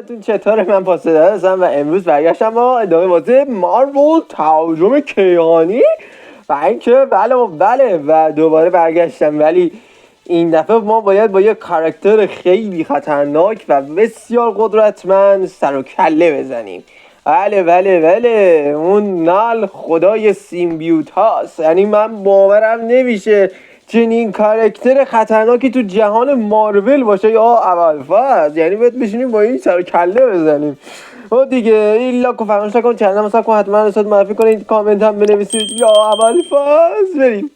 تون چطوره؟ من پاسدار هستم و امروز برگشتم با ادامه بازی مارول تهاجم کیهانی و اینکه بله و دوباره برگشتم، ولی این دفعه ما باید با یک کاراکتر خیلی خطرناک و بسیار قدرتمند سر و کله بزنیم. بله اون نال خدای سیمبیوت هاست. یعنی من باورم نمیشه چنین کاراکتر خطرناکی تو جهان مارول باشه یا اولفاز. یعنی باید بشینیم با این سر و کله بزنیم. و دیگه این لاکو فراموش نکن، چنل هم سابسکرایب حتما رسید، معرفی کنید، کامنت هم بنویسید یا اولفاز. بریم.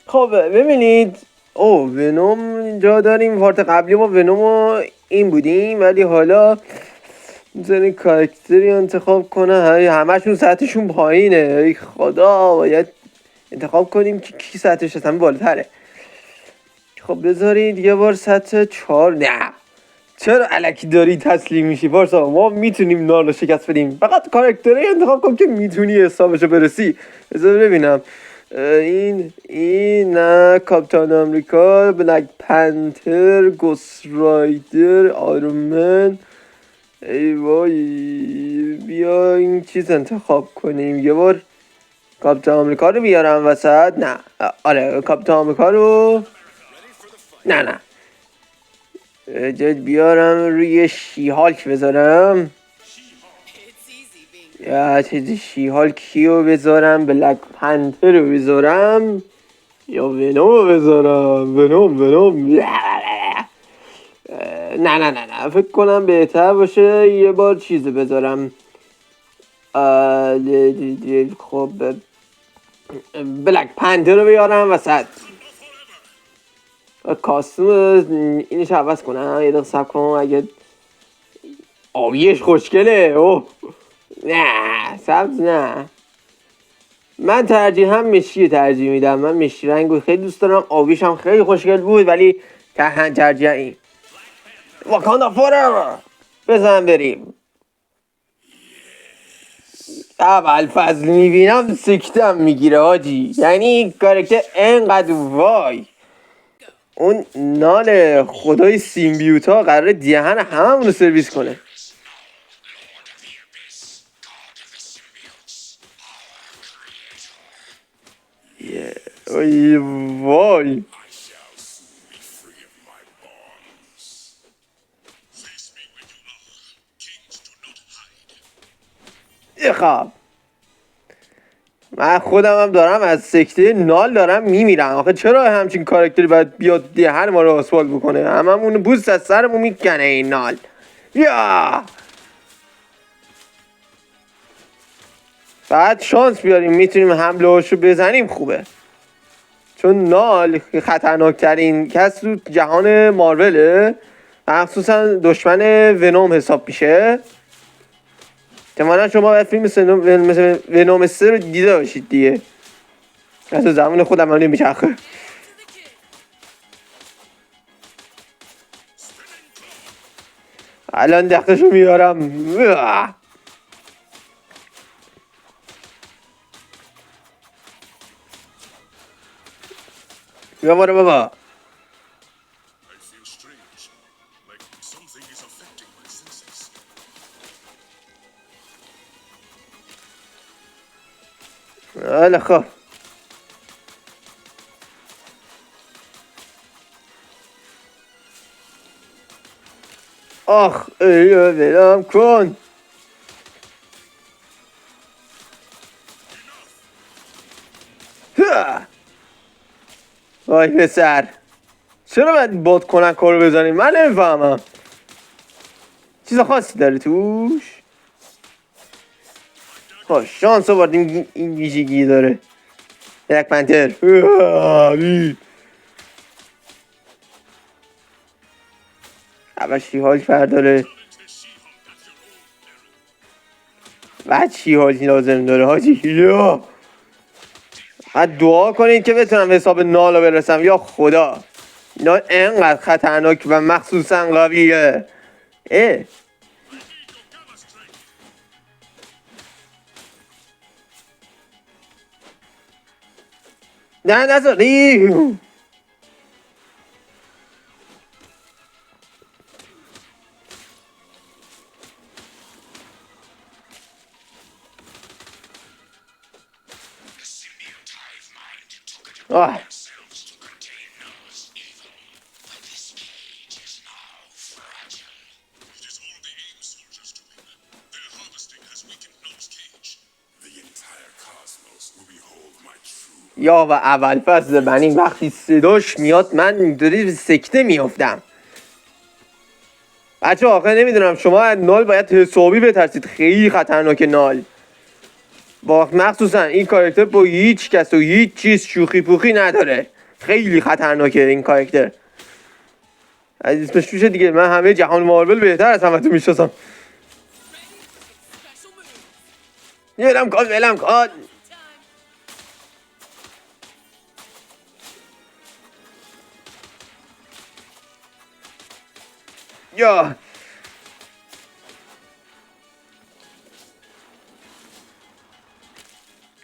خب ببینید، ونوم اینجا داریم. پارت قبلی ما ونوم این بودیم، ولی حالا می‌ذاریم کاراکتری انتخاب کنه. همشون سطحشون پایینه. ای خدا، باید انتخاب کنیم که کی سطحش از همه بالاتره. خب بذارید یه بار سطح 4. نه چرا الکی داری تسلیم میشی پارسا؟ ما میتونیم نار رو شکست بدیم. فقط کاراکتری انتخاب کن که میتونی حسابشو برسی. بذار ببینم. این نه، کاپیتان آمریکا، بلک پنتر، گوست رایدر، آیرون. ای وای، بیا این چیز انتخاب کنیم. یه بار کاپیتان آمریکا رو بیارم وسط. نه آره، کاپیتان آمریکا رو نه جد بیارم روی شیهالک بذارم. یا چیز شیهالکی رو بذارم، بلک پنتر رو بذارم، یا ونوم رو بذارم. ونوم نه فکر کنم بهتر باشه یه بار چیز بذارم. خب بلک پنتر رو بیارم وسط. کاستوم اینش عوض کنم. یه دقیقه صبر کن. اگه آبیش خوشگله. نه سبز نه، من ترجیحاً مشکی ترجیح میدم. من مشکی رنگو خیلی دوست دارم. آبیش هم خیلی خوشگل بود، ولی ترجیحاً این. واکاندا فوراور. بزن بریم. اول فصل میبینم سکتم میگیره حاجی. یعنی این کارکتر انقدر وای. اون نال خدای سیمبیوتا قراره دهن هممون رو سرویس کنه. ای وای. خب من خودم هم دارم از سکته نال دارم میمیرم. آخه چرا همچین کاراکتری باید بیاد دهن ما رو آسفالت بکنه؟ هممون بوست از سرمون میکنه این نال. یا بعد شانس بیاریم میتونیم حمله هاشو بزنیم. خوبه، چون نال خطرناکترین کس تو جهان ماروله، مخصوصا دشمن ونوم حساب میشه. احتمالا شما باید فیلم مثل ونوم 3 رو دیده باشید دیگه. از زمان خودم هم نمیچرخه. الان دختشو میارم. بیا بابا. حالا خب آخ ایو ولم کن. وای پسر، چرا باید باد کنن کارو بزنیم؟ من نمیفهمم. چیز خاصی داره توش؟ خب شانس آوردیم این ویژگی داره. بلک پنتر. اول شیهالک برداره. بعد شیهالک لازم داره حاجی. یا بعد دعا کنید که بتونم حساب نالو برسم. یا خدا، نال انقدر خطرناک و مخصوصا قویه. نه نذاری. آه. یا و اول فصل من این وقتی صداش میاد من اینطوری سکته میافتم. بچه آخه نمیدونم شما نال باید حسابی بترسید، خیلی خطرناکه نال. با مخصوصا این کاراکتر با هیچ کس و هیچ چیز شوخی پوخی نداره، خیلی خطرناکه این کاراکتر. از اسمش میشه دیگه، من همه جهان مارول بهتر از همه تو میشناسم. ولم کن یا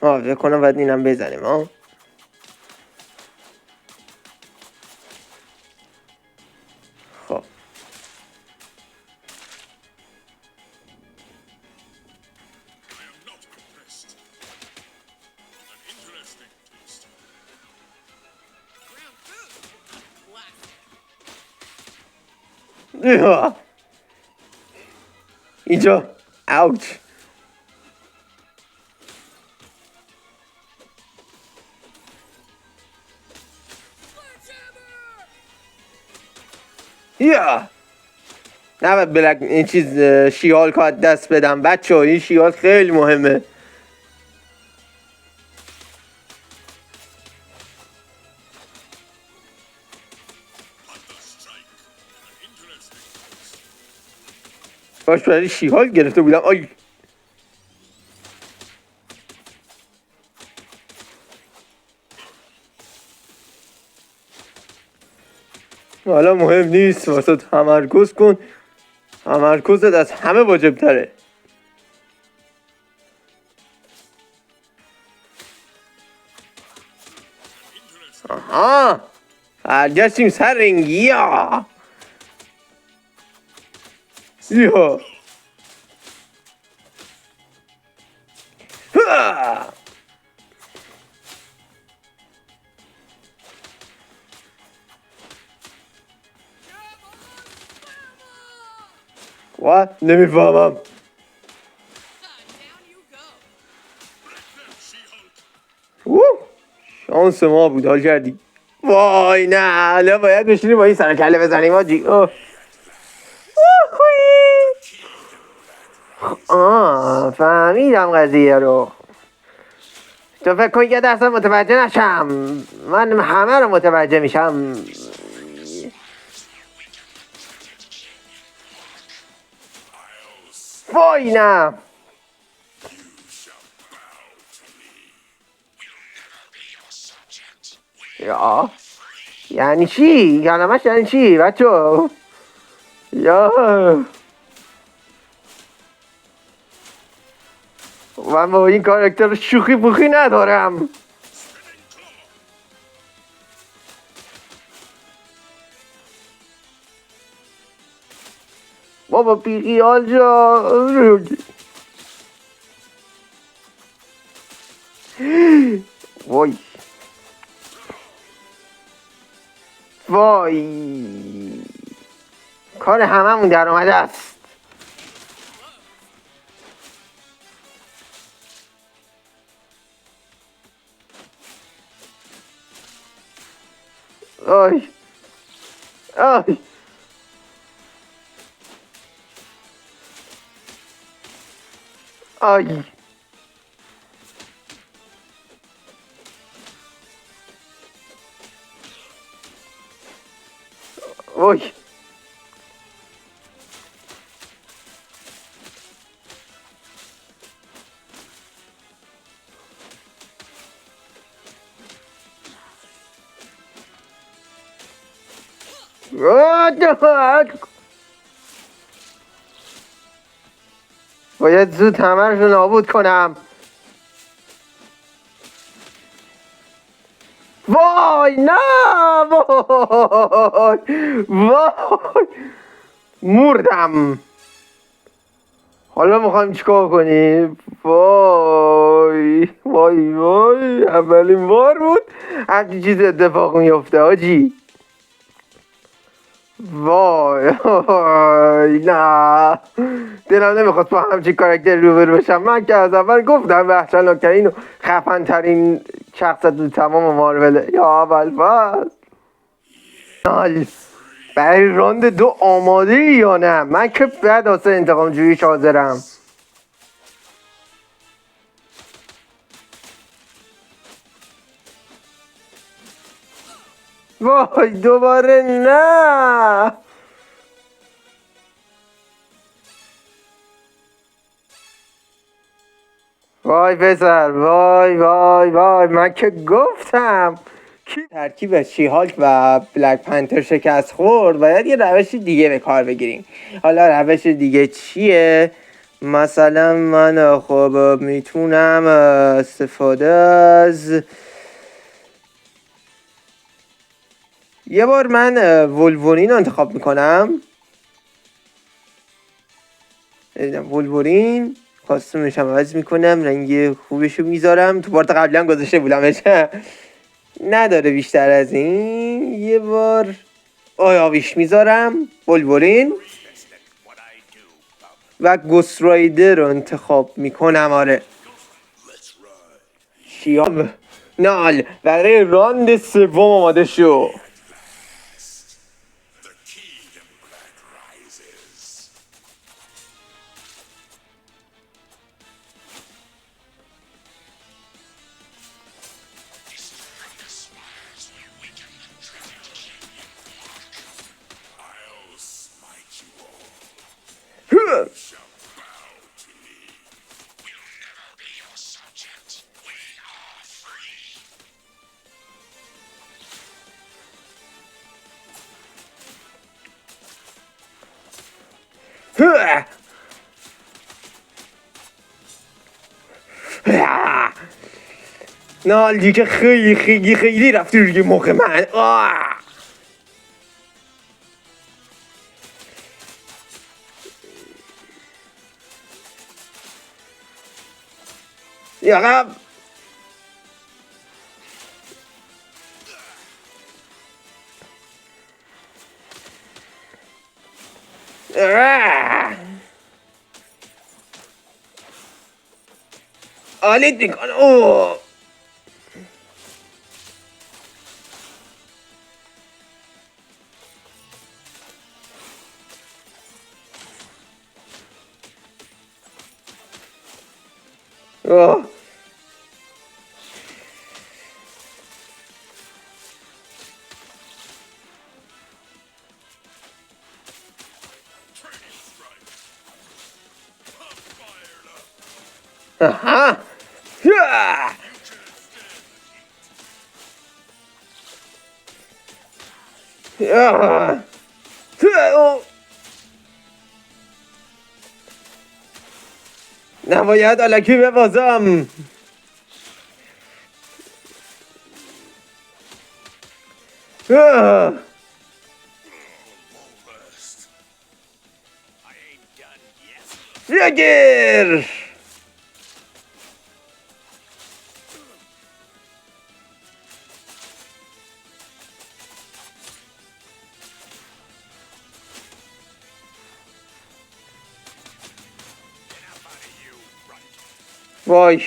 فکر کنم باید اینم بزنیم. خب اینجا اوچ. یا نباید بلک این چیز شیال که دست بدم بچه ها، این شیال خیلی مهمه. باش برای شیال گرفته بودم. آی حالا مهم نیست، واسه تمرکز کن، تمرکزت از همه واجب تره. آها برگشتیم سر رنگی یا نمیفهمم. شانس ما بود، حال کردی. وای نه الان باید بشینیم با این سر کله بزنیم آجی. فهمیدم قضیه رو. تو فکر کن یه درصد متوجه نشم، من همه رو متوجه میشم. وای نه یا یعنی چی؟ کلمش یعنی چی بچه؟ یا من با این کاراکتر شوخی پوخی ندارم. بابا بیخیال جا. وای وای کار هممون در آمده است. آی آی آی وای باید زود همه رو نابود کنم. وای نه وای وای مردم. حالا میخوایم چیکار کنیم؟ وای وای وای، اولین بار بود همچین چیز اتفاق میفته آجی. وای وای نه، دلم نمیخواست با همچین کاراکتر روبرو بشم. من که از اول گفتم وحشتناکترین و خفن ترین شخصیت تو تمام مارول. یا اول نال برای راند 2 آماده ای یا نه؟ من که بعد واسه انتقام جوییش حاضرم. وای دوباره نه. وای پسر، وای وای وای، من که گفتم کی ترکیب شی هالک و بلک پنتر شکست خورد، باید یه روش دیگه به کار بگیریم. حالا روش دیگه چیه؟ مثلا من خب میتونم استفاده از یه بار من ولورین رو انتخاب میکنم. ولورین کاستومش هم عوض میکنم، رنگ خوبشو میذارم. تو پارت قبلا گذاشته بودمش نداره بیشتر از این. یه بار آیاویش میذارم ولورین و گوسترایدر رو انتخاب میکنم. آره شیام نال برای راند 3 آماده شو. نال دیگه خیلی خیلی خیلی رفتی روی مخ من. یقب آلیت میکن. Aha! Yeah! Yeah! نباید الکی ببازم. بگیر. وای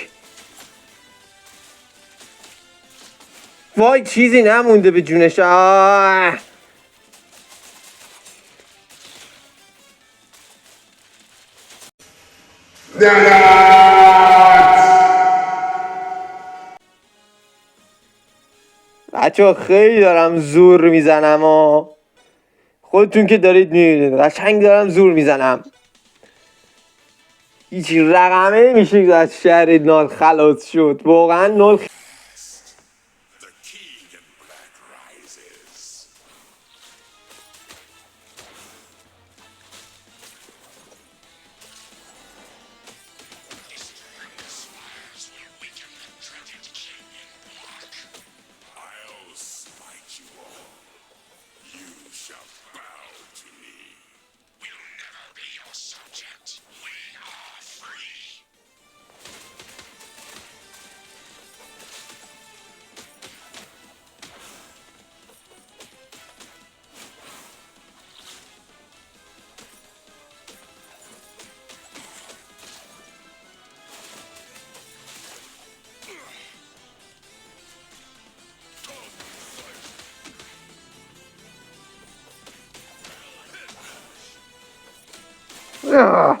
وای چیزی نمونده به جونش. بچه خیلی دارم زور میزنم خودتون که دارید میبینید قشنگ دارم زور میزنم. هیچ رقمه میشه که از شهر نال خلاص شد. واقعا نال آه.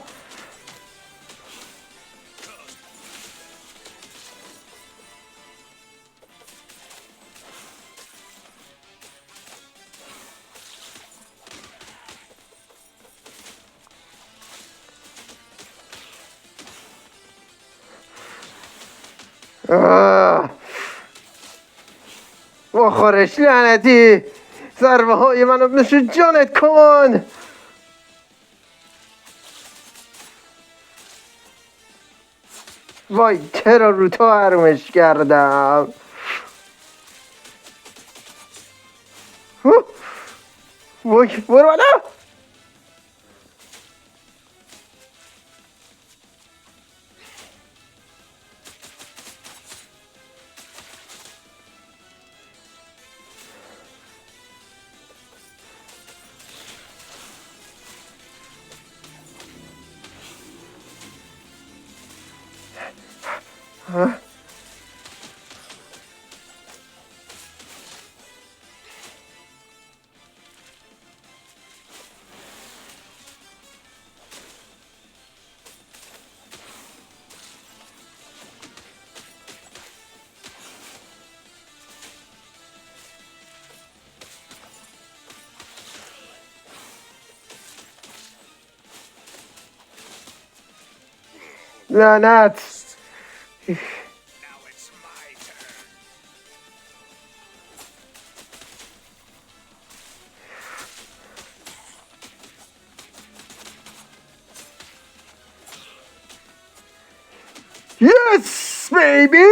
بخورش لعنتی، ضربه های منو مثل جانت کن. وای چرا رو تو حرومش کردم. وای برو بالا. لعنت. یس بیبی،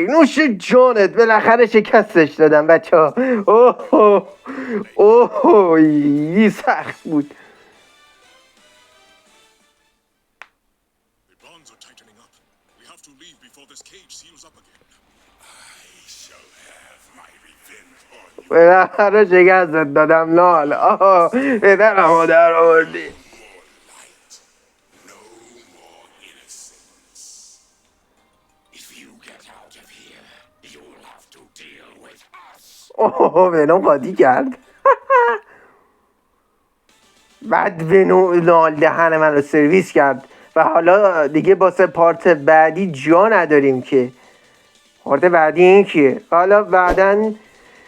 نوش جانت، بالاخره شکستش دادم بچه ها. اوه اوه این سخت بود. بالاخره شکست دادم لال. آه پدرم رو در آوردی. اوه ونوم قاطی کرد. بعد ونوم دهن من رو سرویس کرد و حالا دیگه باسه پارت بعدی جا نداریم که. پارت بعدی این کیه؟ حالا بعدن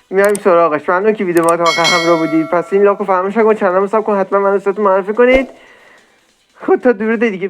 میایم سراغش. ممنون که ویدیو ما تا آخر همراه بودید. پس این لاک رو فراموش نکنید، چنل رو ساب کن، حتما منو صورتتون معرفی کنید. خود تا درود دیگه